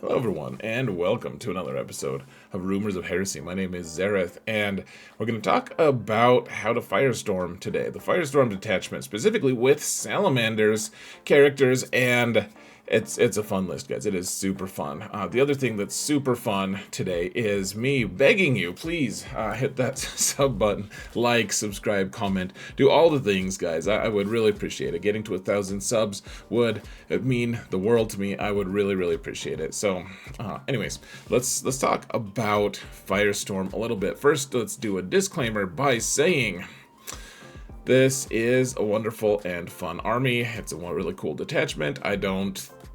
Hello everyone, and welcome to another episode of Rumors of Heresy. My name is Zareth, and we're going to talk about how to Firestorm today. The Firestorm detachment, specifically with Salamanders characters, and it's a fun list, guys. It is super fun. The other thing that's super fun today is me begging you, please hit that sub button, like, subscribe, comment, do all the things, guys. I would really appreciate it. Getting to 1,000 subs would mean the world to me. I would really appreciate it. So, anyways, let's talk about Firestorm a little bit. First, let's do a disclaimer by saying this is a wonderful and fun army. It's a really cool detachment.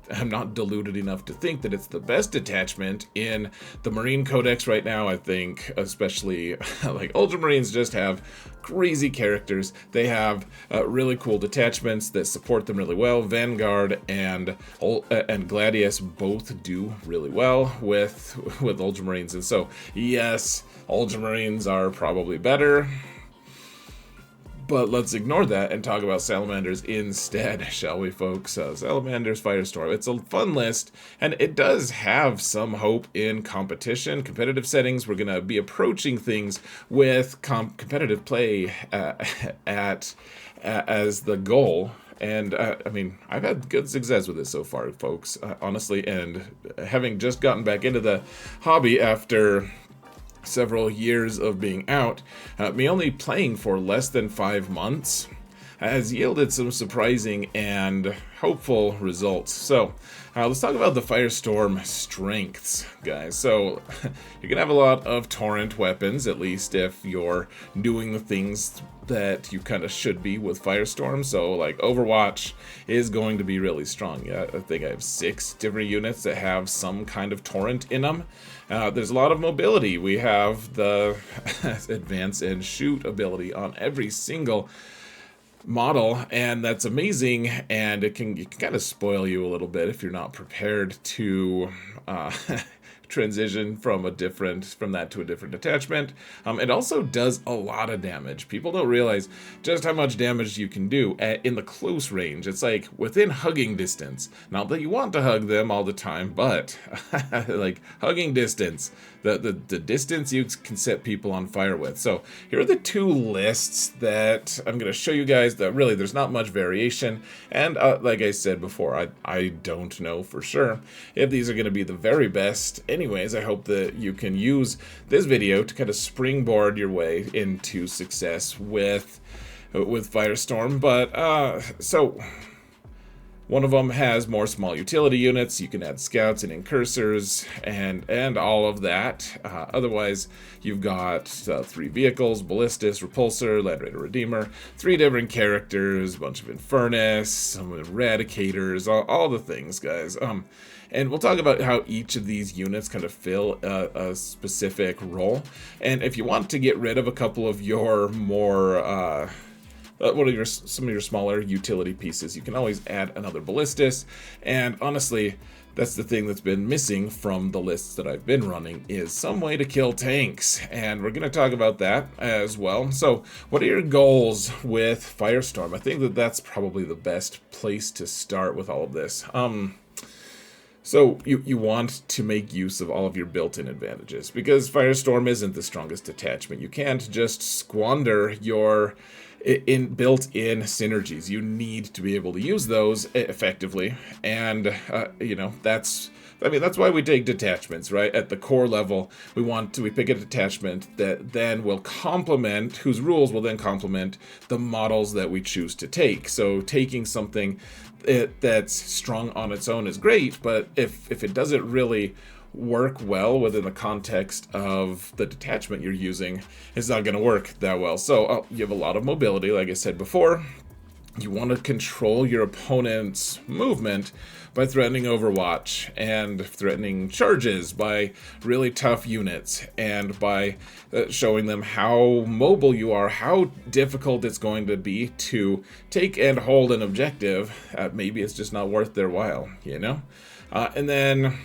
I'm not deluded enough to think that it's the best detachment in the Marine Codex right now. I think especially like Ultramarines just have crazy characters. They have really cool detachments that support them really well. Vanguard and Gladius both do really well with Ultramarines. And so, yes, Ultramarines are probably better. But let's ignore that and talk about Salamanders instead, shall we, folks? Salamanders, Firestorm. It's a fun list, and it does have some hope in competitive settings. We're going to be approaching things with competitive play as the goal. And, I mean, I've had good success with this so far, folks, honestly. And having just gotten back into the hobby after several years of being out, me only playing for less than 5 months has yielded some surprising and hopeful results. So let's talk about the Firestorm strengths, guys. So you're gonna have a lot of torrent weapons, at least if you're doing the things that you kind of should be with Firestorm. So like Overwatch is going to be really strong. Yeah, I think I have 6 different units that have some kind of torrent in them. There's a lot of mobility. We have the advance and shoot ability on every single model, and that's amazing, and it can kind of spoil you a little bit if you're not prepared to transition from that to a different detachment. It also does a lot of damage. People don't realize just how much damage you can do in the close range. It's like within hugging distance. Not that you want to hug them all the time, but like hugging distance, the distance you can set people on fire with. So here are the 2 lists that I'm going to show you guys that really there's not much variation. And like I said before, I don't know for sure if these are going to be the very best. Anyways, I hope that you can use this video to kind of springboard your way into success with Firestorm. But so one of them has more small utility units. You can add scouts and incursors and all of that. Otherwise, you've got 3 vehicles: Ballistus, Repulsor, Land Raider, Redeemer, 3 different characters, a bunch of Infernus, some Eradicators, all the things, guys. And we'll talk about how each of these units kind of fill a specific role. And if you want to get rid of a couple of your more some of your smaller utility pieces, you can always add another Ballistus. And honestly, that's the thing that's been missing from the lists that I've been running, is some way to kill tanks, and we're going to talk about that as well. So what are your goals with Firestorm? I think that's probably the best place to start with all of this. So you want to make use of all of your built-in advantages, because Firestorm isn't the strongest detachment. You can't just squander your built-in synergies. You need to be able to use those effectively, and that's why we take detachments, right? At the core level, we pick a detachment that then will complement, whose rules will then complement the models that we choose to take. So taking something that's strong on its own is great, but if it doesn't really work well within the context of the detachment you're using, it's not going to work that well. So you have a lot of mobility, like I said before. You want to control your opponent's movement by threatening Overwatch and threatening charges by really tough units, and by showing them how mobile you are, how difficult it's going to be to take and hold an objective. Maybe it's just not worth their while, and then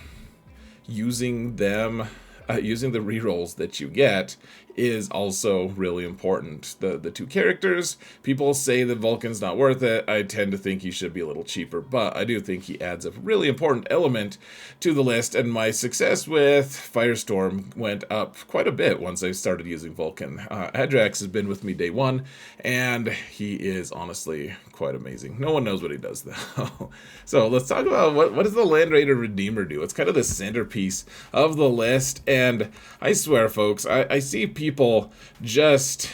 using the rerolls that you get is also really important. The two characters, people say that Vulkan's not worth it. I tend to think he should be a little cheaper, but I do think he adds a really important element to the list, and my success with Firestorm went up quite a bit once I started using Vulkan. Adrax has been with me day one, and he is honestly quite amazing. No one knows what he does, though. So let's talk about what does the Land Raider Redeemer do? It's kind of the centerpiece of the list, and I swear, folks, I see people just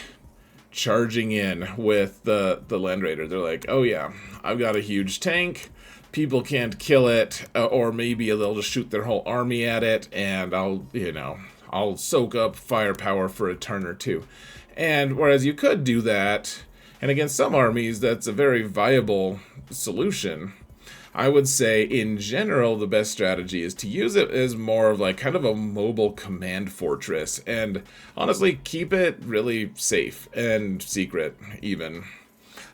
charging in with the Land Raider. They're like, oh yeah, I've got a huge tank, people can't kill it, or maybe they'll just shoot their whole army at it, and I'll soak up firepower for a turn or two. And whereas you could do that, and against some armies that's a very viable solution, I would say in general the best strategy is to use it as more of like kind of a mobile command fortress, and honestly keep it really safe and secret even.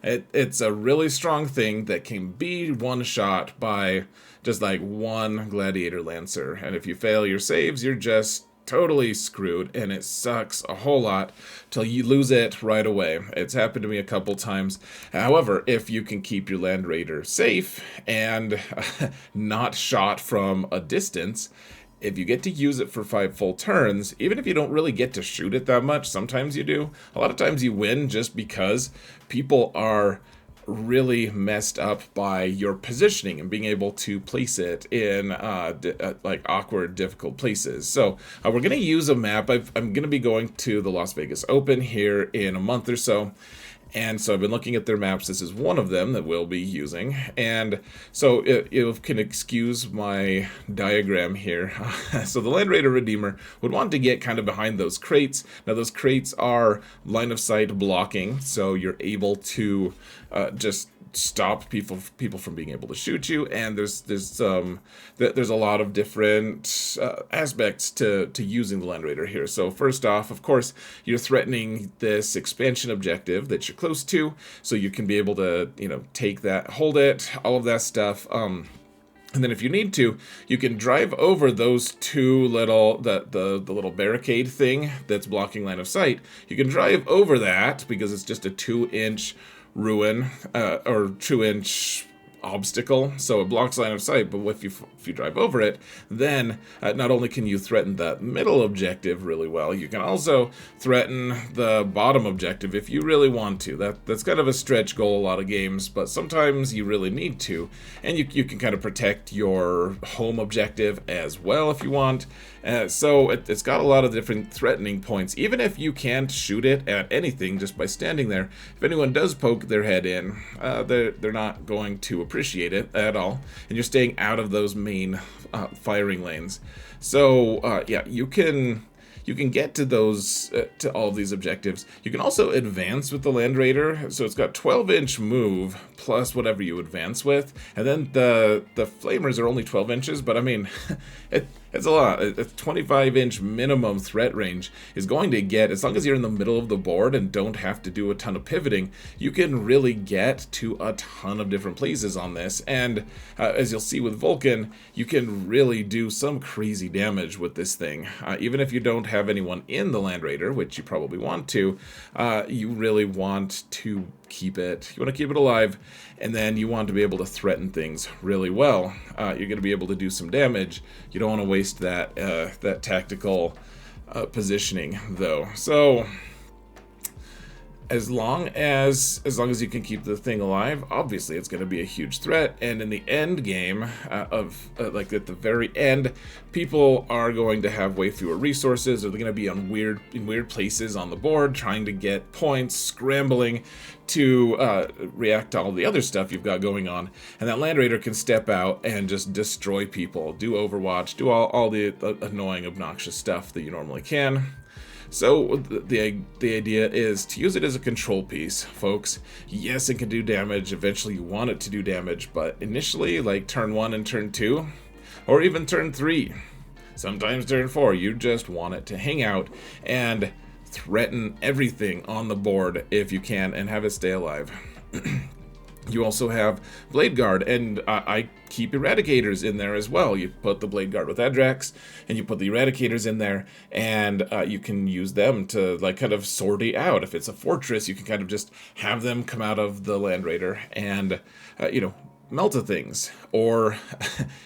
It's a really strong thing that can be one shot by just like one Gladiator Lancer, and if you fail your saves, you're just totally screwed, and it sucks a whole lot till you lose it right away. It's happened to me a couple times. However, if you can keep your Land Raider safe and not shot from a distance, if you get to use it for 5 full turns, even if you don't really get to shoot it that much, sometimes you do, a lot of times you win just because people are really messed up by your positioning and being able to place it in like awkward, difficult places. So we're going to use a map. I'm going to be going to the Las Vegas Open here in a month or so. And so I've been looking at their maps. This is one of them that we'll be using. And so you can excuse my diagram here. So the Land Raider Redeemer would want to get kind of behind those crates. Now those crates are line of sight blocking, so you're able to just stop people from being able to shoot you, and there's a lot of different aspects to using the Land Raider here. So first off, of course, you're threatening this expansion objective that you're close to, so you can be able to take that, hold it, all of that stuff. And then if you need to, you can drive over those two little, the little barricade thing that's blocking line of sight. You can drive over that because it's just a 2-inch ruin, or 2-inch obstacle, so it blocks line of sight. But if you drive over it, then not only can you threaten the middle objective really well, you can also threaten the bottom objective if you really want to. That's kind of a stretch goal a lot of games, but sometimes you really need to, and you can kind of protect your home objective as well if you want. So it's got a lot of different threatening points. Even if you can't shoot it at anything just by standing there, if anyone does poke their head in, they're not going to appreciate it at all, and you're staying out of those main firing lanes. So yeah, you can get to those to all of these objectives. You can also advance with the Land Raider, so it's got 12-inch move plus whatever you advance with, and then the flamers are only 12 inches, but I mean it's a lot. A 25-inch minimum threat range is going to get, as long as you're in the middle of the board and don't have to do a ton of pivoting, you can really get to a ton of different places on this. And as you'll see with Vulkan, you can really do some crazy damage with this thing. Even if you don't have anyone in the Land Raider, which you probably want to, you really want to keep it. You want to keep it alive, and then you want to be able to threaten things really well. You're going to be able to do some damage. You don't want to waste that tactical positioning, though. So as long as you can keep the thing alive, obviously it's going to be a huge threat. And in the end game like at the very end, people are going to have way fewer resources, or they're going to be in weird places on the board trying to get points, scrambling to react to all the other stuff you've got going on. And that Land Raider can step out and just destroy people, do Overwatch, do all the annoying, obnoxious stuff that you normally can. So the idea is to use it as a control piece, folks. Yes, it can do damage. Eventually you want it to do damage, but initially, like turn 1 and turn 2, or even turn 3, sometimes turn 4, you just want it to hang out and threaten everything on the board if you can, and have it stay alive. You also have Bladeguard, and I keep Eradicators in there as well. You put the Bladeguard with Adrax, and you put the Eradicators in there, and you can use them to like kind of sortie out. If it's a fortress, you can kind of just have them come out of the Land Raider and, you know, melt things, or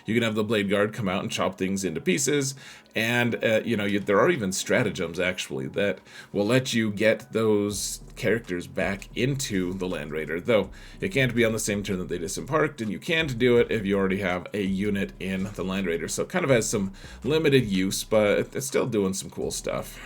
you can have the Bladeguard come out and chop things into pieces, and you know, there are even stratagems actually that will let you get those characters back into the Land Raider, though it can't be on the same turn that they disembarked, and you can't do it if you already have a unit in the Land Raider, so it kind of has some limited use, but it's still doing some cool stuff.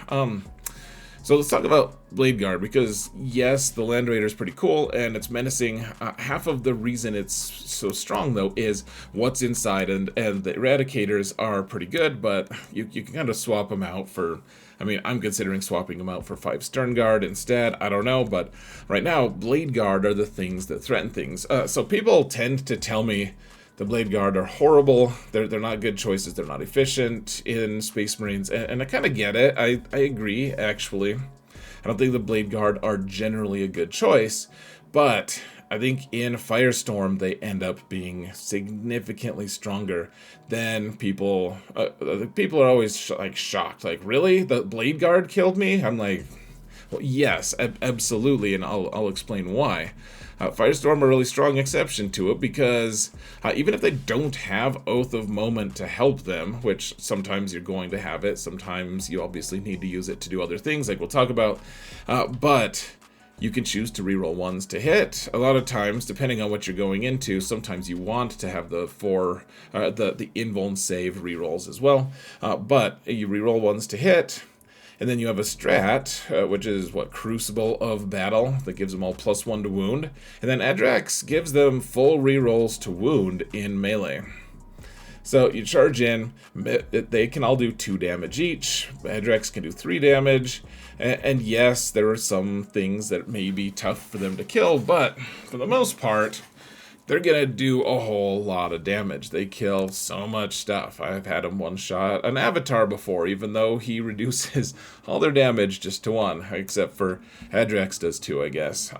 So let's talk about Bladeguard, because yes, the Land Raider is pretty cool and it's menacing. Half of the reason it's so strong though is what's inside, and the Eradicators are pretty good, but you can kind of swap them out for, I mean, I'm considering swapping them out for 5 Stern Guard instead, I don't know, but right now, Bladeguard are the things that threaten things. So people tend to tell me the Bladeguard are horrible, they're not good choices, they're not efficient in Space Marines, and I kind of get it. I agree, actually. I don't think the Bladeguard are generally a good choice, but I think in Firestorm they end up being significantly stronger than people. People are always like shocked, like, really? The Bladeguard killed me? I'm like, well, yes, absolutely, and I'll explain why. Firestorm are a really strong exception to it, because even if they don't have Oath of Moment to help them, which sometimes you're going to have it, sometimes you obviously need to use it to do other things, like we'll talk about, but you can choose to reroll ones to hit. A lot of times, depending on what you're going into, sometimes you want to have the invuln save rerolls as well, but you reroll ones to hit. And then you have a strat, which is, what, Crucible of Battle, that gives them all +1 to wound. And then Adrax gives them full rerolls to wound in melee. So you charge in, they can all do 2 damage each, Adrax can do 3 damage, and yes, there are some things that may be tough for them to kill, but for the most part, they're gonna do a whole lot of damage. They kill so much stuff. I've had them one-shot an Avatar before, even though he reduces all their damage just to 1, except for Adrax does 2, I guess.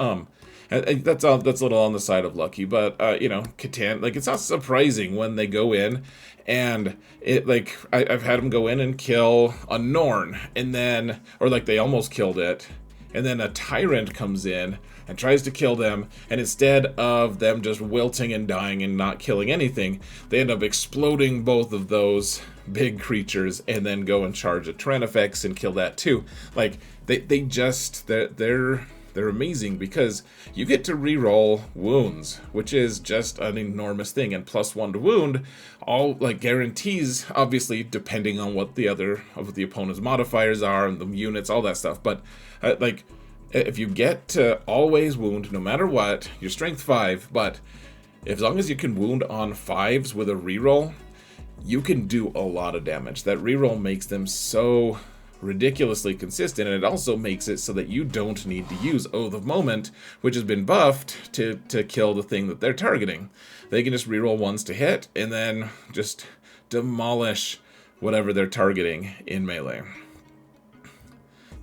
That's a little on the side of lucky, but you know, Catan, like, it's not surprising when they go in and it, like, I've had them go in and kill a Norn, and then, or like they almost killed it, and then a Tyrant comes in and tries to kill them, and instead of them just wilting and dying and not killing anything, they end up exploding both of those big creatures and then go and charge a Tyranofex and kill that too. Like, they're amazing, because you get to reroll wounds, which is just an enormous thing, and +1 to wound all, like, guarantees, obviously depending on what the other of the opponent's modifiers are and the units, all that stuff, but like, if you get to always wound no matter what, you're strength 5, but as long as you can wound on 5s with a reroll, you can do a lot of damage. That reroll makes them so ridiculously consistent, and it also makes it so that you don't need to use Oath of Moment, which has been buffed to kill the thing that they're targeting. They can just reroll ones to hit, and then just demolish whatever they're targeting in melee.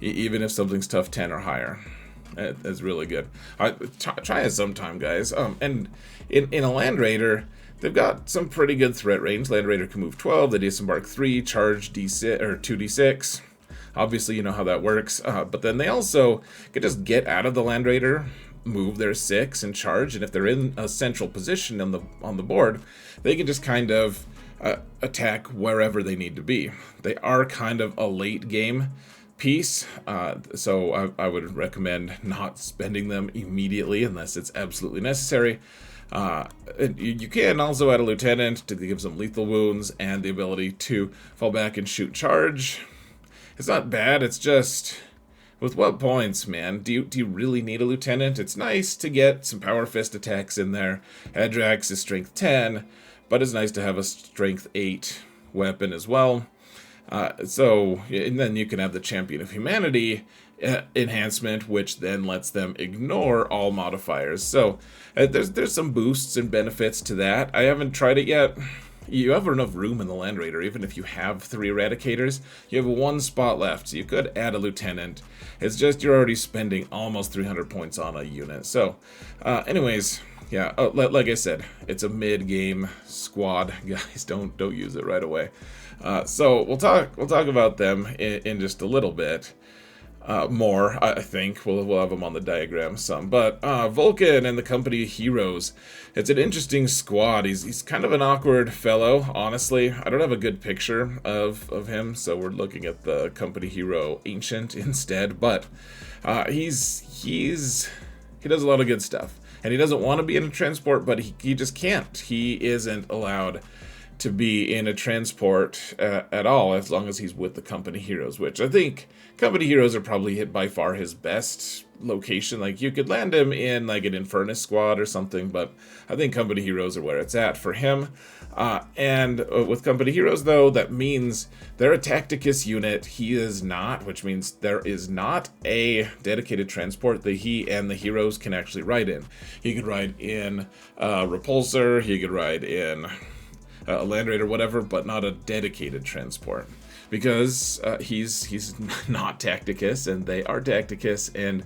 Even if something's tough 10 or higher. That's really good. Try it sometime, guys. And in a Land Raider, they've got some pretty good threat range. Land Raider can move 12, they disembark 3, charge D6 or 2d6. Obviously, you know how that works. But then they also can just get out of the Land Raider, move their 6 and charge, and if they're in a central position on the board, they can just kind of attack wherever they need to be. They are kind of a late game piece, so I would recommend not spending them immediately unless it's absolutely necessary. You can also add a lieutenant to give some lethal wounds and the ability to fall back and shoot charge. It's not bad, it's just, with what points, man? Do you really need a lieutenant? It's nice to get some power fist attacks in there. Adrax is strength 10, but it's nice to have a strength 8 weapon as well. And then you can have the Champion of Humanity enhancement, which then lets them ignore all modifiers. So there's some boosts and benefits to that. I haven't tried it yet. You have enough room in the Land Raider, even if you have 3 Eradicators, you have 1 spot left, so you could add a Lieutenant. It's just you're already spending almost 300 points on a unit. So, anyways, yeah, like I said, it's a mid-game squad, guys. Don't use it right away. So we'll talk about them in just a little bit. More, I think. We'll have them on the diagram some. But Vulkan and the company heroes. It's an interesting squad. He's kind of an awkward fellow, honestly. I don't have a good picture of him, so we're looking at the company hero Ancient instead. But he does a lot of good stuff. And he doesn't want to be in a transport, but he just can't. He isn't allowed to be in a transport at all as long as he's with the company heroes, which I think company heroes are probably hit by far his best location. Like, you could land him in like an Infernus squad or something, but I think company heroes are where it's at for him. And with company heroes, though, that means they're a Tacticus unit. He is not, which means there is not a dedicated transport that he and the heroes can actually ride in. He could ride in Repulsor, he could ride in a Land Raider, whatever, but not a dedicated transport, because he's not Tacticus and they are Tacticus, and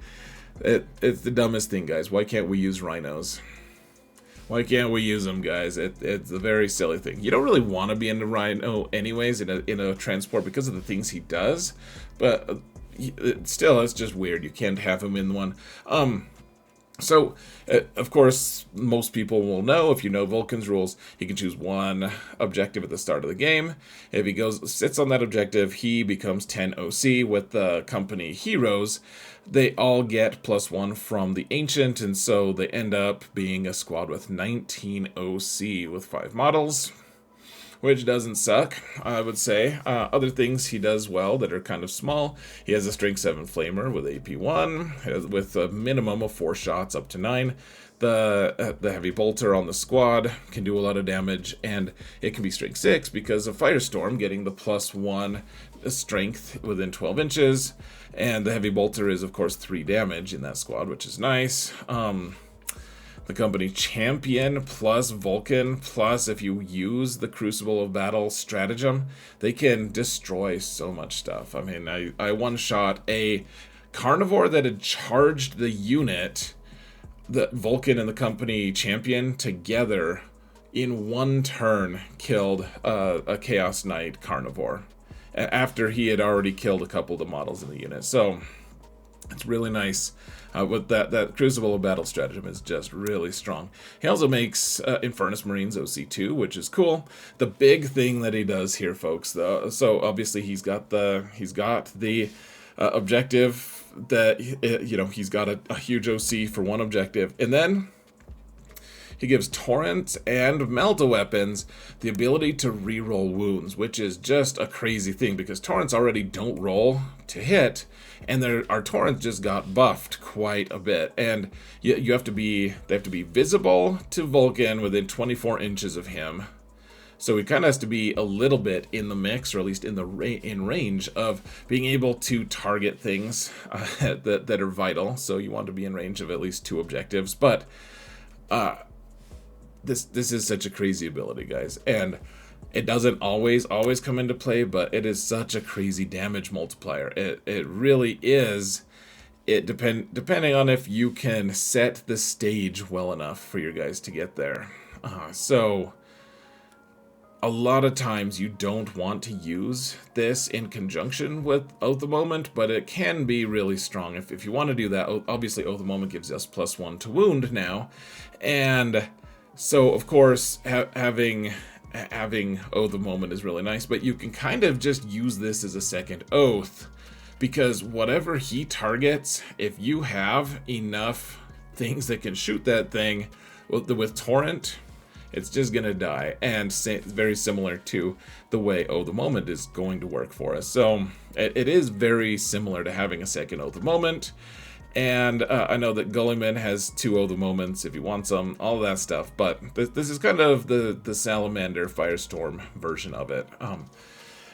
it's the dumbest thing, guys. Why can't we use rhinos? Why can't we use them, guys? It's a very silly thing. You don't really want to be in a rhino anyways in a transport because of the things he does, but still, it's just weird. You can't have him in one. So, of course, most people will know, if you know Vulkan's rules, he can choose one objective at the start of the game. If he sits on that objective, he becomes 10 OC. With the company heroes, they all get +1 from the Ancient, and so they end up being a squad with 19 OC with 5 models, which doesn't suck, I would say. Other things he does well that are kind of small: he has a Strength 7 Flamer with AP1, with a minimum of 4 shots up to 9. The Heavy Bolter on the squad can do a lot of damage, and it can be Strength 6 because of Firestorm, getting the +1 strength within 12 inches. And the Heavy Bolter is, of course, 3 damage in that squad, which is nice. The company champion plus Vulkan, plus if you use the Crucible of Battle stratagem, they can destroy so much stuff. I mean, I one-shot a carnivore that had charged the unit, the Vulkan and the company champion together in one turn killed a Chaos Knight carnivore after he had already killed a couple of the models in the unit. So it's really nice. With that Crucible of Battle stratagem is just really strong. He also makes Infernus Marines OC2, which is cool. The big thing that he does here, folks, though, so obviously he's got the objective that, he's got a huge OC for one objective, and then he gives Torrent and Melta weapons the ability to reroll wounds, which is just a crazy thing because Torrents already don't roll to hit, and our Torrents just got buffed quite a bit. And they have to be visible to Vulkan within 24 inches of him. So he kind of has to be a little bit in the mix, or at least in range of being able to target things that are vital. So you want to be in range of at least 2 objectives, but This is such a crazy ability, guys, and it doesn't always come into play, but it is such a crazy damage multiplier. It really is. Depending on if you can set the stage well enough for your guys to get there. So a lot of times you don't want to use this in conjunction with Oath the Moment, but it can be really strong if you want to do that. Obviously, Oath the Moment gives us +1 to wound now, and so, of course, having Oath the Moment is really nice, but you can kind of just use this as a second Oath, because whatever he targets, if you have enough things that can shoot that thing with Torrent, it's just going to die, and very similar to the way Oath the Moment is going to work for us. So, it is very similar to having a second Oath the Moment. And I know that Gulliman has 2 Oath the Moments if he wants them, all of that stuff, but this is kind of the Salamander Firestorm version of it.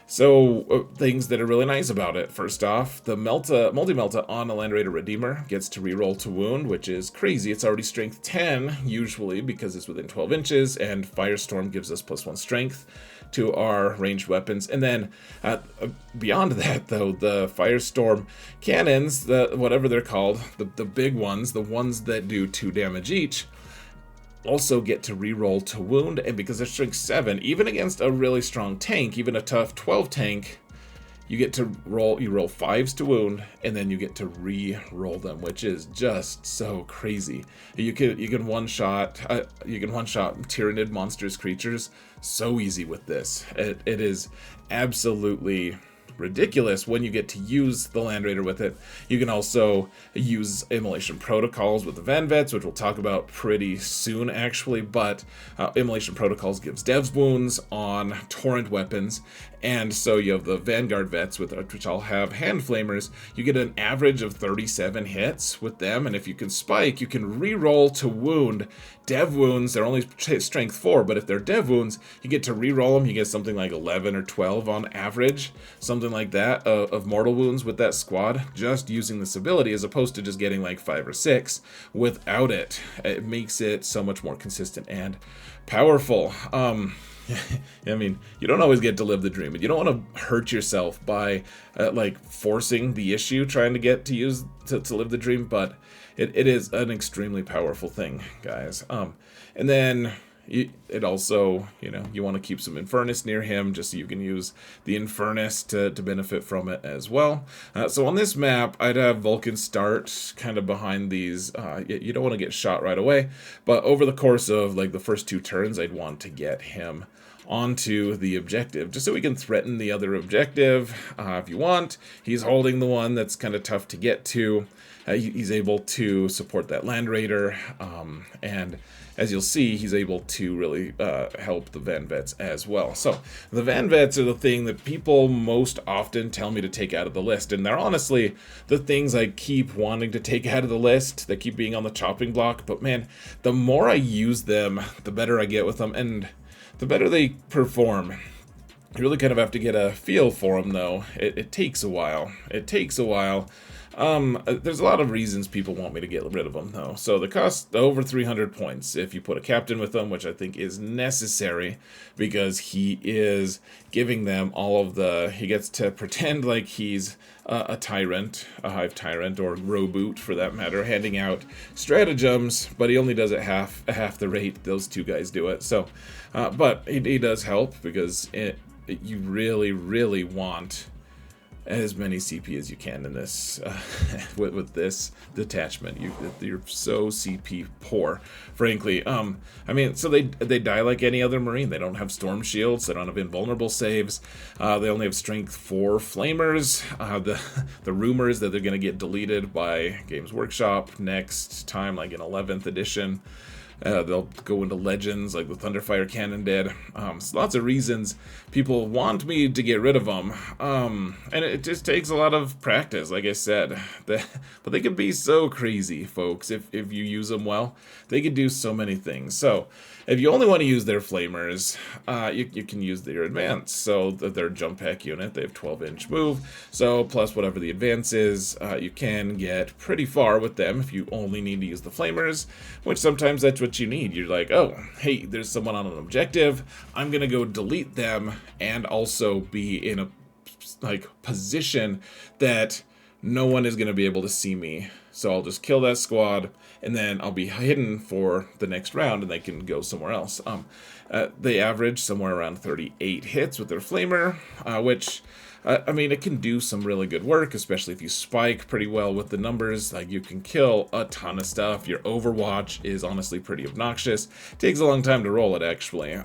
So things that are really nice about it. First off, the multi-Melta on a Land Raider Redeemer gets to reroll to wound, which is crazy. It's already strength 10, usually, because it's within 12 inches, and Firestorm gives us +1 strength to our ranged weapons. And then beyond that, though, the Firestorm cannons, whatever they're called, the big ones, the ones that do 2 damage each, also get to reroll to wound, and because they're strength 7, even against a really strong tank, even a tough 12 tank, you get to roll 5s to wound, and then you get to re-roll them, which is just so crazy. You can one shot Tyrannid monstrous creatures so easy with this. It is absolutely ridiculous when you get to use the Land Raider with it. You can also use Immolation Protocols with the Van Vets, which we'll talk about pretty soon actually, but Immolation Protocols gives devs wounds on torrent weapons, and so you have the Vanguard Vets, which all have Hand Flamers. You get an average of 37 hits with them, and if you can spike, you can re-roll to wound. Dev wounds, they're only strength 4, but if they're dev wounds, you get to re-roll them. You get something like 11 or 12 on average, something like that, of mortal wounds with that squad, just using this ability, as opposed to just getting like 5 or 6 without it. It makes it so much more consistent and powerful. I mean, you don't always get to live the dream, but you don't want to hurt yourself by like forcing the issue, trying to get to use to live the dream, but it is an extremely powerful thing, guys. And then it also, you want to keep some Infernus near him, just so you can use the Infernus to benefit from it as well. So on this map, I'd have Vulkan start kind of behind these. You don't want to get shot right away, but over the course of like the first 2 turns, I'd want to get him onto the objective, just so we can threaten the other objective if you want. He's holding the one that's kind of tough to get to. He's able to support that Land Raider, and as you'll see, he's able to really help the Van Vets as well. So the Van Vets are the thing that people most often tell me to take out of the list, and they're honestly the things I keep wanting to take out of the list. They keep being on the chopping block, but man, the more I use them, the better I get with them, and the better they perform. You really kind of have to get a feel for them, though. It takes a while. There's a lot of reasons people want me to get rid of them, though. So the cost over 300 points if you put a captain with them, which I think is necessary, because he is giving them all of the... He gets to pretend like he's a tyrant, a hive tyrant, or Roboot for that matter, handing out stratagems, but he only does it half the rate those 2 guys do it. So, but he does help, because you really, really want as many CP as you can in this with this detachment. You're so CP poor, frankly. I mean, so they die like any other Marine. They don't have storm shields. They don't have invulnerable saves. They only have strength 4 flamers. The rumor is that they're going to get deleted by Games Workshop next time, like in 11th edition. They'll go into Legends, like the Thunderfire Cannon did. So lots of reasons people want me to get rid of them. And it just takes a lot of practice, like I said. But they can be so crazy, folks, if you use them well. They can do so many things. So if you only want to use their flamers, you can use their advance. So their jump pack unit, they have 12-inch move. So plus whatever the advance is, you can get pretty far with them if you only need to use the flamers, which sometimes that's what you need. You're like, oh, hey, there's someone on an objective. I'm going to go delete them and also be in a position that no one is going to be able to see me. So I'll just kill that squad, and then I'll be hidden for the next round, and they can go somewhere else. They average somewhere around 38 hits with their flamer, which, I mean, it can do some really good work, especially if you spike pretty well with the numbers. Like, you can kill a ton of stuff. Your Overwatch is honestly pretty obnoxious. It takes a long time to roll it, actually.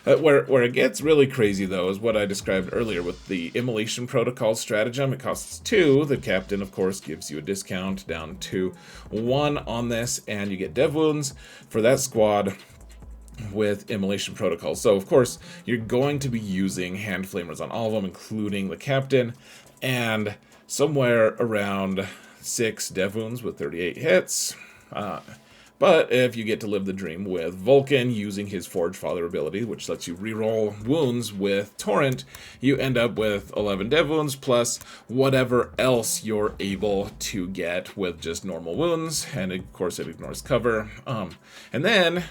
Where it gets really crazy, though, is what I described earlier with the Immolation Protocol stratagem. It costs 2. The captain, of course, gives you a discount down to 1 on this, and you get dev wounds for that squad with Immolation Protocol. So, of course, you're going to be using Hand Flamers on all of them, including the captain, and somewhere around 6 dev wounds with 38 hits. But if you get to live the dream with Vulkan using his Forge Father ability, which lets you reroll wounds with Torrent, you end up with 11 dev wounds plus whatever else you're able to get with just normal wounds, and of course it ignores cover. And then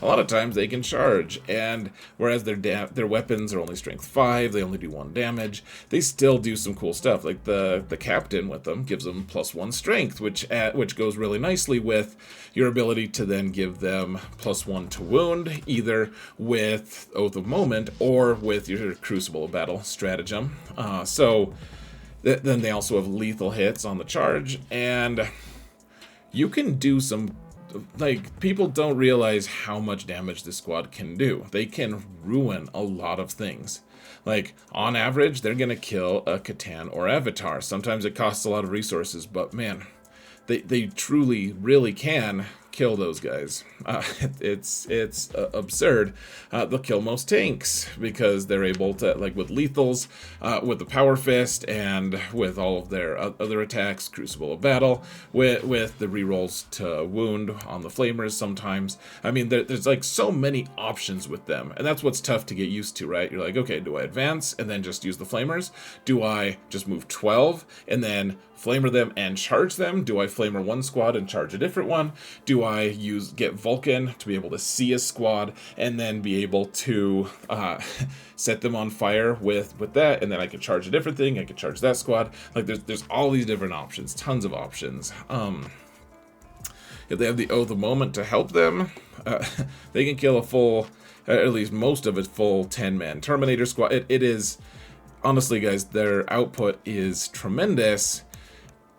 a lot of times they can charge, and whereas their weapons are only strength 5, they only do 1 damage, they still do some cool stuff. Like the captain with them gives them +1 strength, which goes really nicely with your ability to then give them +1 to wound, either with Oath of Moment or with your Crucible of Battle stratagem. Then they also have lethal hits on the charge, and you can do some, like, people don't realize how much damage this squad can do. They can ruin a lot of things. Like, on average, they're going to kill a Catan or Avatar. Sometimes it costs a lot of resources, but man, they truly, really can kill those guys. It's absurd. They'll kill most tanks because they're able to, like with lethals, with the Power Fist, and with all of their other attacks, Crucible of Battle, with the rerolls to wound on the Flamers sometimes. I mean, there's like so many options with them, and that's what's tough to get used to, right? You're like, okay, do I advance and then just use the Flamers? Do I just move 12 and then Flamer them and charge them? Do I Flamer one squad and charge a different one? Do I get Vulkan to be able to see a squad and then be able to set them on fire with that, and then I can charge a different thing, I can charge that squad? Like, there's all these different options, tons of options. If they have the Oath of Moment to help them, they can kill a full, at least most of a full 10-man Terminator squad. It is, honestly guys, their output is tremendous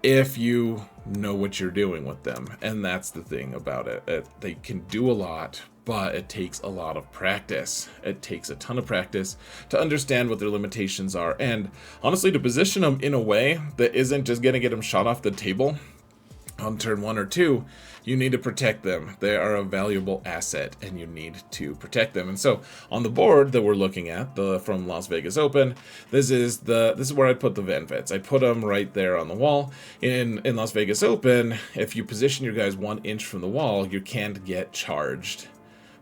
if you know what you're doing with them, and that's the thing about it. They can do a lot, but it takes a lot of practice. It takes a ton of practice to understand what their limitations are, and honestly to position them in a way that isn't just gonna get them shot off the table on turn 1 or 2. You need to protect them. They are a valuable asset, and you need to protect them. And so on the board that we're looking at, from Las Vegas Open, this is where I put the Van Vets. I put them right there on the wall. In Las Vegas Open, if you position your guys 1 inch from the wall, you can't get charged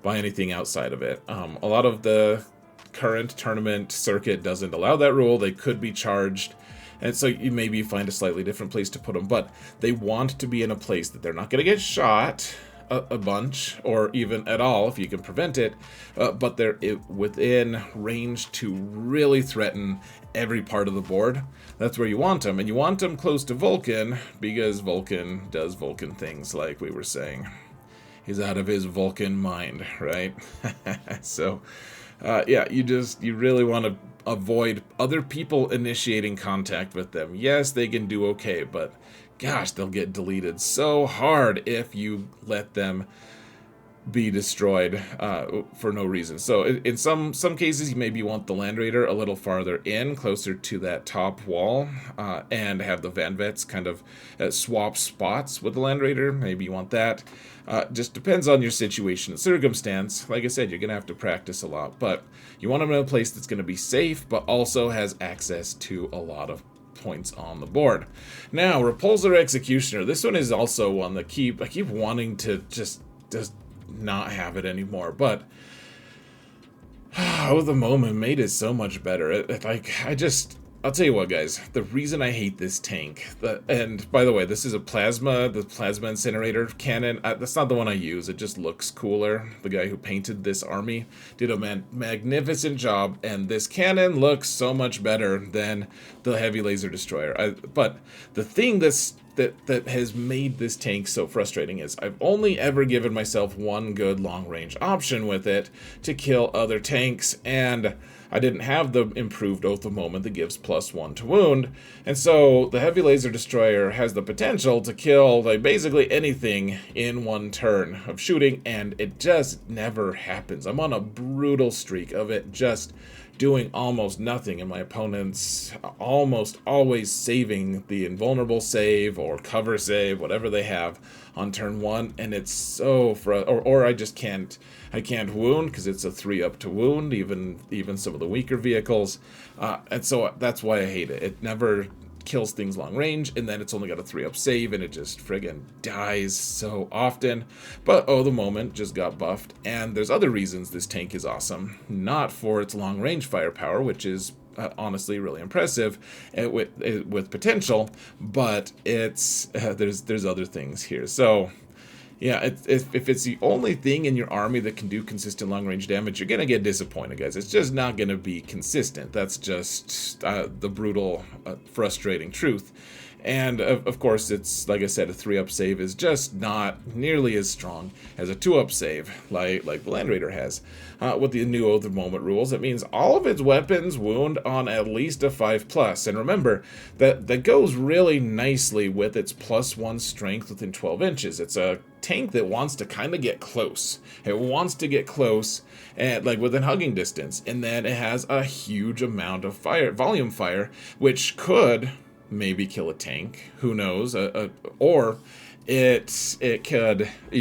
by anything outside of it. A lot of the current tournament circuit doesn't allow that rule. They could be charged, and so you maybe find a slightly different place to put them, but they want to be in a place that they're not going to get shot a bunch, or even at all if you can prevent it, but they're within range to really threaten every part of the board. That's where you want them, and you want them close to Vulkan, because Vulkan does Vulkan things, like we were saying. He's out of his Vulkan mind, right? So, yeah, you really want to avoid other people initiating contact with them. Yes, they can do okay, but gosh, they'll get deleted so hard if you let them be destroyed for no reason. So in some cases, you maybe want the Land Raider a little farther in, closer to that top wall, and have the Van Vets kind of swap spots with the Land Raider. Maybe you want that. Just depends on your situation and circumstance. Like I said, you're going to have to practice a lot, but you want them in a place that's going to be safe, but also has access to a lot of points on the board. Now, Repulsor Executioner. This one is also one that I keep wanting to just not have it anymore, but the moment made it so much better. I'll tell you what, guys, the reason I hate this tank, and by the way, this is the plasma incinerator cannon. That's not the one I use. It just looks cooler. The guy who painted this army did a magnificent job, and this cannon looks so much better than the heavy laser destroyer. But the thing that has made this tank so frustrating is I've only ever given myself one good long-range option with it to kill other tanks, and I didn't have the improved Oath of Moment that gives +1 to wound, and so the heavy laser destroyer has the potential to kill like basically anything in one turn of shooting, and it just never happens. I'm on a brutal streak of it just doing almost nothing, and my opponents almost always saving the invulnerable save or cover save, whatever they have on turn 1, and it's so or I just can't wound because it's a 3-up to wound, even some of the weaker vehicles, and so that's why I hate it. It never kills things long range, and then it's only got a 3-up save, and it just friggin' dies so often. But the moment just got buffed, and there's other reasons this tank is awesome. Not for its long range firepower, which is honestly really impressive with potential, but it's there's other things here. So Yeah, if it's the only thing in your army that can do consistent long-range damage, you're going to get disappointed, guys. It's just not going to be consistent. That's just the brutal, frustrating truth. And, of course, it's, like I said, a 3-up save is just not nearly as strong as a 2-up save, like the Land Raider has. With the new Oath of Moment rules, it means all of its weapons wound on at least a 5+. And remember, that goes really nicely with its +1 strength within 12 inches. It's a tank that wants to kind of get close. It wants to get close, and like within hugging distance. And then it has a huge amount of volume fire, which could maybe kill a tank, who knows, or you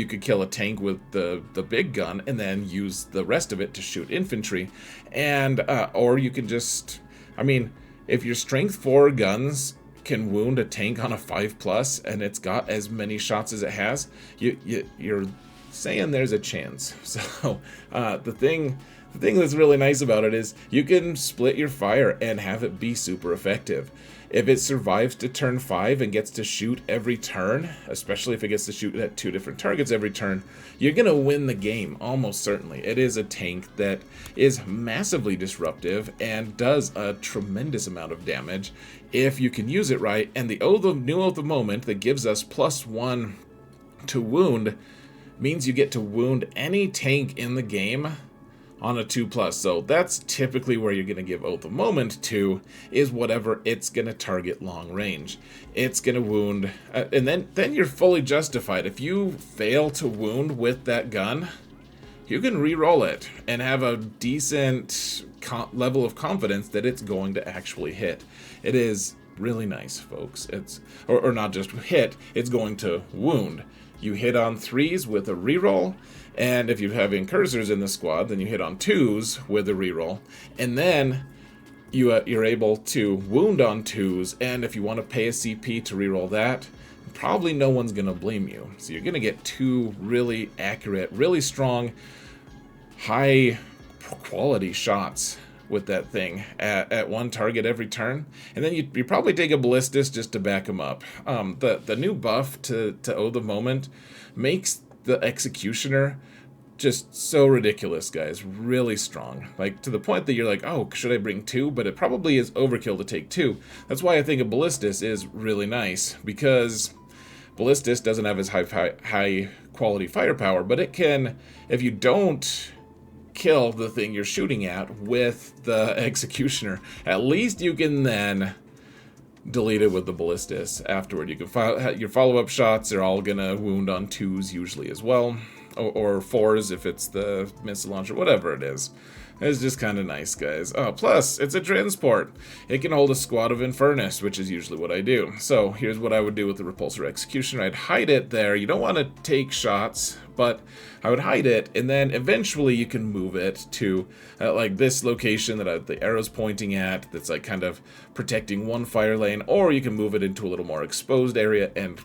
could kill a tank with the big gun and then use the rest of it to shoot infantry, and or you can just, I mean, if your strength 4 guns can wound a tank on a 5+ and it's got as many shots as it has, you're saying there's a chance. So the thing that's really nice about it is you can split your fire and have it be super effective. If it survives to turn 5 and gets to shoot every turn, especially if it gets to shoot at 2 different targets every turn, you're going to win the game, almost certainly. It is a tank that is massively disruptive and does a tremendous amount of damage if you can use it right. And the new Oath of Moment that gives us +1 to wound means you get to wound any tank in the game on a 2+. So that's typically where you're going to give Oath of Moment to, is whatever it's going to target long range. It's going to wound, and then you're fully justified. If you fail to wound with that gun, you can re-roll it and have a decent level of confidence that it's going to actually hit. It is really nice, folks. It's or not just hit, it's going to wound. You hit on 3s with a reroll, and if you have incursors in the squad, then you hit on 2s with a reroll, and then you're able to wound on 2s, and if you want to pay a CP to reroll that, probably no one's going to blame you. So you're going to get 2 really accurate, really strong, high quality shots with that thing at one target every turn, and then you probably take a Ballistus just to back them up. The new buff to Oath of Moment makes the Executioner just so ridiculous, guys. Really strong, like to the point that you're like, oh, should I bring 2? But it probably is overkill to take 2. That's why I think a Ballistus is really nice, because Ballistus doesn't have as high quality firepower, but it can, if you don't kill the thing you're shooting at with the Executioner, at least you can then delete it with the Ballistus afterward. You can your follow-up shots are all gonna wound on 2s usually as well, or 4s if it's the missile launcher, whatever it is. It's just kind of nice, guys. Plus, it's a transport. It can hold a squad of Infernus, which is usually what I do. So here's what I would do with the Repulsor Executioner. I'd hide it there. You don't want to take shots, but I would hide it, and then eventually you can move it to like this location that the arrow's pointing at, that's like kind of protecting one fire lane, or you can move it into a little more exposed area and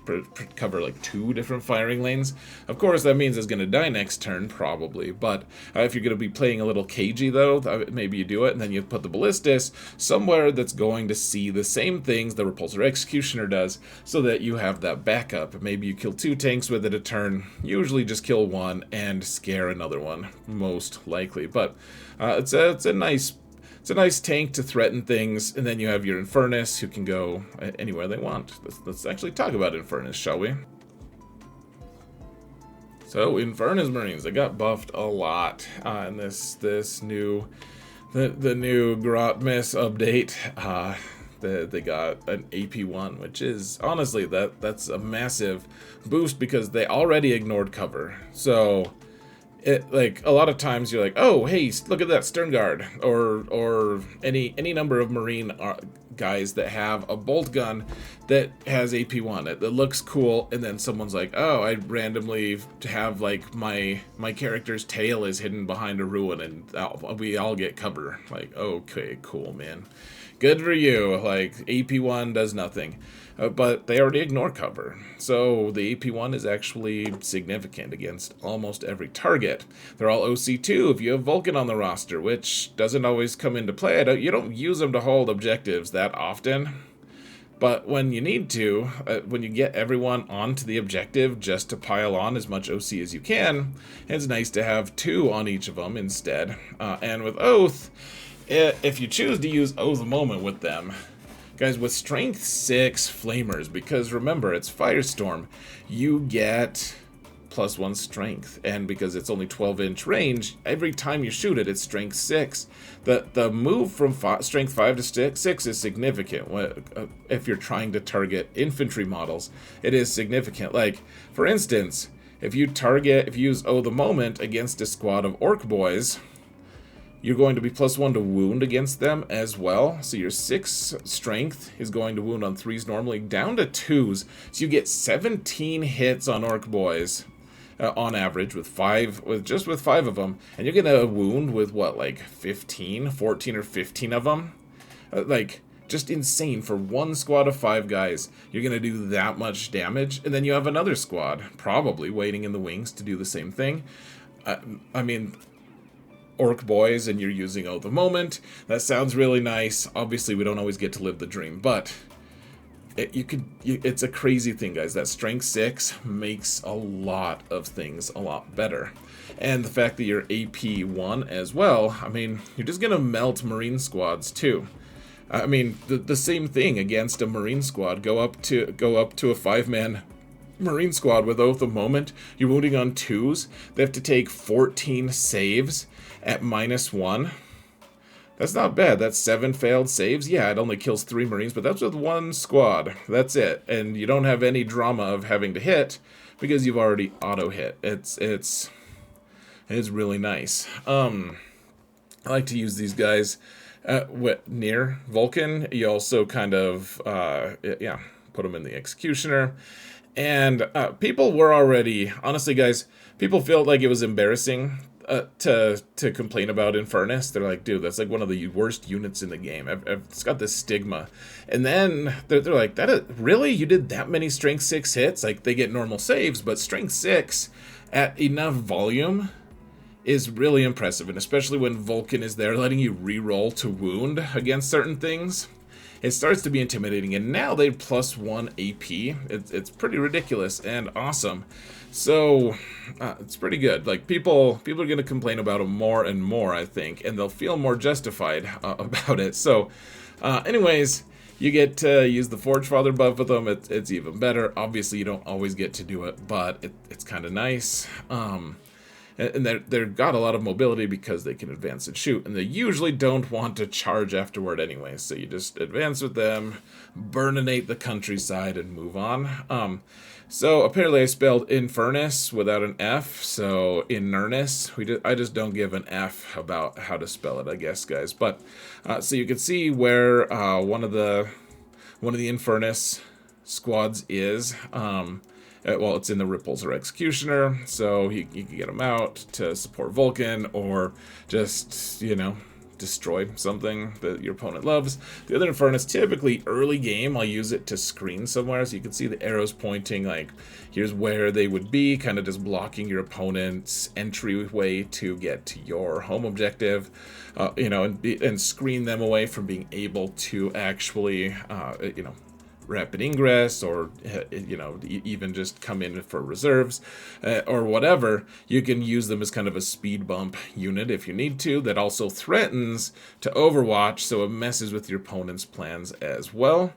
cover like 2 different firing lanes. Of course, that means it's going to die next turn, probably, but if you're going to be playing a little cagey though, maybe you do it, and then you put the Ballistus somewhere that's going to see the same things the Repulsor Executioner does, so that you have that backup. Maybe you kill 2 tanks with it a turn, usually just kill 1 and scare another one, most likely. But it's a nice tank to threaten things, and then you have your Infernus who can go anywhere they want. Let's actually talk about Infernus, shall we? So Infernus Marines, they got buffed a lot in this new the new Grot Miss update. They got an AP1, which is honestly that's a massive boost, because they already ignored cover. So it, like, a lot of times you're like, oh hey, look at that Stern Guard, or any number of Marine guys that have a bolt gun that has AP1. It looks cool, and then someone's like, oh, I randomly have like my character's tail is hidden behind a ruin, and we all get cover. Like, okay, cool, man. Good for you. Like, AP1 does nothing. But they already ignore cover. So the AP1 is actually significant against almost every target. They're all OC2 if you have Vulkan on the roster, which doesn't always come into play. You don't use them to hold objectives that often. But when you need to, when you get everyone onto the objective just to pile on as much OC as you can, it's nice to have 2 on each of them instead. And with Oath, if you choose to use Oath Moment with them, guys, with Strength 6 Flamers, because remember, it's Firestorm, you get +1 strength, and because it's only 12-inch range, every time you shoot it, it's strength 6. The move from strength 5 to 6 is significant. If you're trying to target infantry models, it is significant. Like, for instance, if you use Oh the Moment against a squad of Orc Boys, you're going to be +1 to wound against them as well. So your 6 strength is going to wound on 3s normally, down to 2s. So you get 17 hits on Orc Boys. On average, with 5 of them, and you're gonna wound with what, like 14 or 15 of them, like just insane. For one squad of 5 guys, you're gonna do that much damage, and then you have another squad probably waiting in the wings to do the same thing. I mean, Orc Boys, and you're using Oh the Moment. That sounds really nice. Obviously, we don't always get to live the dream, but it's a crazy thing, guys. That strength 6 makes a lot of things a lot better. And the fact that you're AP 1 as well, I mean, you're just gonna melt Marine squads too. I mean, the same thing against a Marine squad. Go up to a 5-man Marine squad with Oath of Moment. You're wounding on 2s. They have to take 14 saves at -1. That's not bad. That's 7 failed saves. Yeah, it only kills 3 Marines, but that's with 1 squad. That's it. And you don't have any drama of having to hit because you've already auto-hit. It's really nice. I like to use these guys near Vulkan. You also kind of, put them in the Executioner. And people were already, honestly, guys, people felt like it was embarrassing to complain about Infernus. They're like, dude, that's like one of the worst units in the game. It's got this stigma. And then they're like, really? You did that many strength 6 hits? Like, they get normal saves, but strength 6 at enough volume is really impressive. And especially when Vulkan is there letting you reroll to wound against certain things, it starts to be intimidating. And now they're +1 AP. It's pretty ridiculous and awesome. So it's pretty good. Like, people are going to complain about them more and more, I think, and they'll feel more justified about it. So anyways, you get to use the Forge Father buff with them. It's even better. Obviously, you don't always get to do it, but it's kind of nice. And they've got a lot of mobility because they can advance and shoot, and they usually don't want to charge afterward anyway, so you just advance with them, burninate the countryside, and move on. So apparently I spelled Infernus without an F, so Inurnus. I just don't give an F about how to spell it, I guess, guys. But so you can see where one of the Infernus squads is. Well, it's in the Ripples or Executioner, so you can get them out to support Vulkan, or just, destroy something that your opponent loves. The other Infernus, typically early game, I'll use it to screen somewhere, so you can see the arrows pointing, like, here's where they would be, kind of just blocking your opponent's entryway to get to your home objective, and screen them away from being able to actually, rapid ingress, or even just come in for reserves, or whatever. You can use them as kind of a speed bump unit if you need to, that also threatens to overwatch, so it messes with your opponent's plans as well.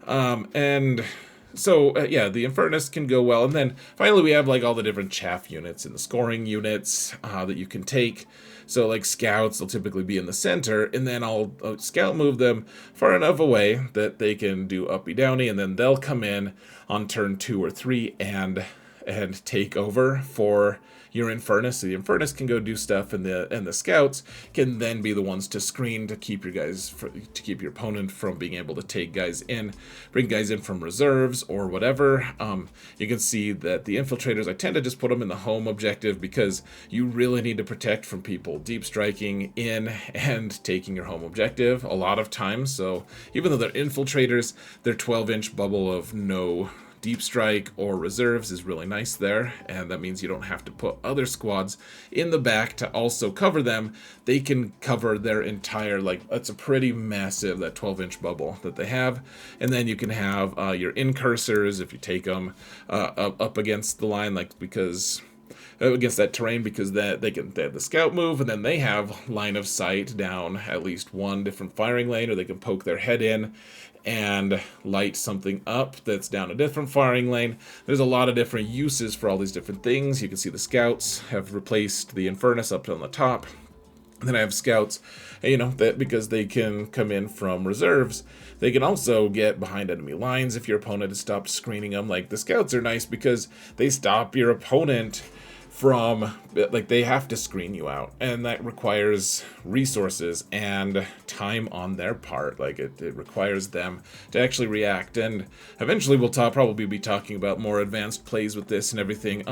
And so the Infernus can go well. And then finally we have like all the different chaff units and the scoring units that you can take. So like scouts, they'll typically be in the center, and then I'll scout move them far enough away that they can do uppy downy, and then they'll come in on turn 2 or 3 and take over for your Infernus. So the Infernus can go do stuff, and the scouts can then be the ones to screen to keep your opponent from being able to take guys in, bring guys in from reserves or whatever. You can see that the infiltrators, I tend to just put them in the home objective because you really need to protect from people deep striking in and taking your home objective a lot of times. So even though they're infiltrators, their 12-inch bubble of no deep strike or reserves is really nice there, and that means you don't have to put other squads in the back to also cover them. They can cover their entire, like, that's a pretty massive, that 12-inch bubble that they have. And then you can have your incursors, if you take them up against the line, like, because against that terrain, because they have the scout move, and then they have line of sight down at least one different firing lane, or they can poke their head in and light something up that's down a different firing lane. There's a lot of different uses for all these different things. You can see the scouts have replaced the Infernus up on the top. And then I have scouts, you know, that because they can come in from reserves, they can also get behind enemy lines if your opponent has stopped screening them. Like, the scouts are nice because they stop your opponent from, like, they have to screen you out, and that requires resources and time on their part. Like, it requires them to actually react, and eventually we'll probably be talking about more advanced plays with this and everything.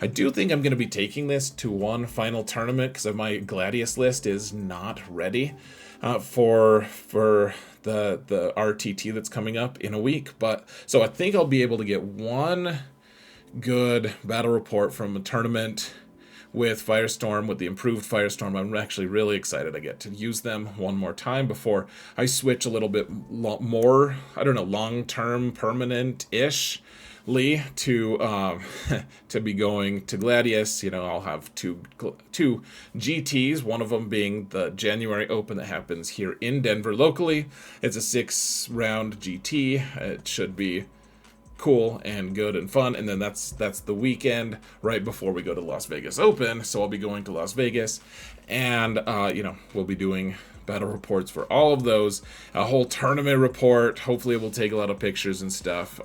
I do think I'm going to be taking this to one final tournament because my Gladius list is not ready for the RTT that's coming up in a week, but so I think I'll be able to get one good battle report from a tournament with Firestorm, with the improved Firestorm. I'm actually really excited I get to use them one more time before I switch a little bit more, I don't know, long-term, permanent-ish to be going to Gladius. You know, I'll have two GTs, one of them being the January Open that happens here in Denver locally. It's a 6-round GT. It should be cool and good and fun, and then that's the weekend right before we go to Las Vegas Open. So I'll be going to Las Vegas, and you know, we'll be doing battle reports for all of those, a whole tournament report. Hopefully we'll take a lot of pictures and stuff.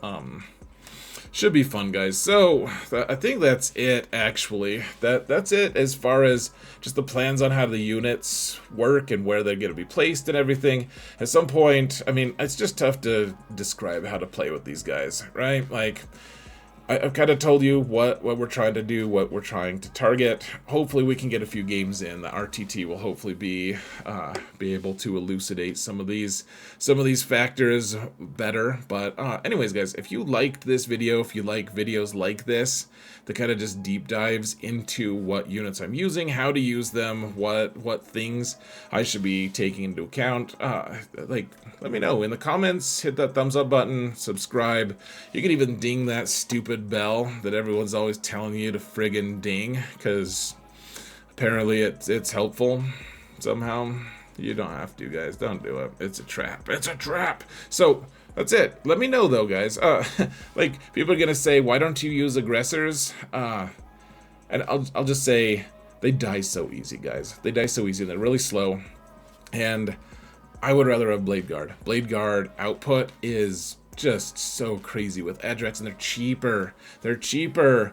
Should be fun, guys. So I think that's it, actually. That's it as far as just the plans on how the units work and where they're going to be placed and everything. At some point, I mean, it's just tough to describe how to play with these guys, right? Like, I've kind of told you what we're trying to do, what we're trying to target. Hopefully we can get a few games in. The RTT will hopefully be able to elucidate some of these factors better. But anyways, guys, if you liked this video, if you like videos like this, the kind of just deep dives into what units I'm using, how to use them, what things I should be taking into account, like, let me know in the comments. Hit that thumbs up button, subscribe. You can even ding that stupid bell that everyone's always telling you to friggin' ding, because apparently it's helpful somehow. You don't have to, guys. Don't do it. It's a trap. It's a trap. So that's it. Let me know, though, guys. Like, people are gonna say, why don't you use aggressors? And I'll just say, they die so easy, guys. They die so easy, and they're really slow. And I would rather have Bladeguard. Bladeguard output is just so crazy with Adrax, and they're cheaper. They're cheaper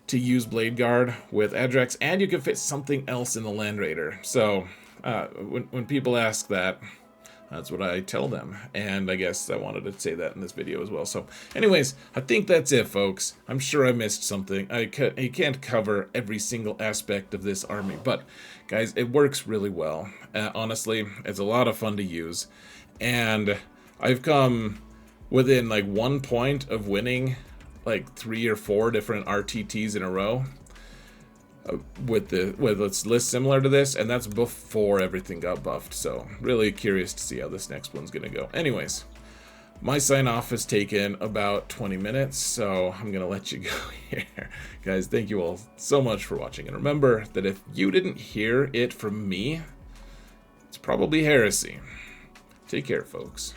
to use Bladeguard with Adrax, and you can fit something else in the Land Raider. So when people ask that, that's what I tell them, and I guess I wanted to say that in this video as well. So anyways, I think that's it, folks. I'm sure I missed something. I can't cover every single aspect of this army, but guys, it works really well. Honestly, it's a lot of fun to use, and I've come within like 1 point of winning like 3 or 4 different RTTs in a row with a list similar to this, and that's before everything got buffed. So really curious to see how this next one's gonna go. Anyways, my sign off has taken about 20 minutes, so I'm gonna let you go here. Guys, thank you all so much for watching, and remember that if you didn't hear it from me, it's probably heresy. Take care, folks.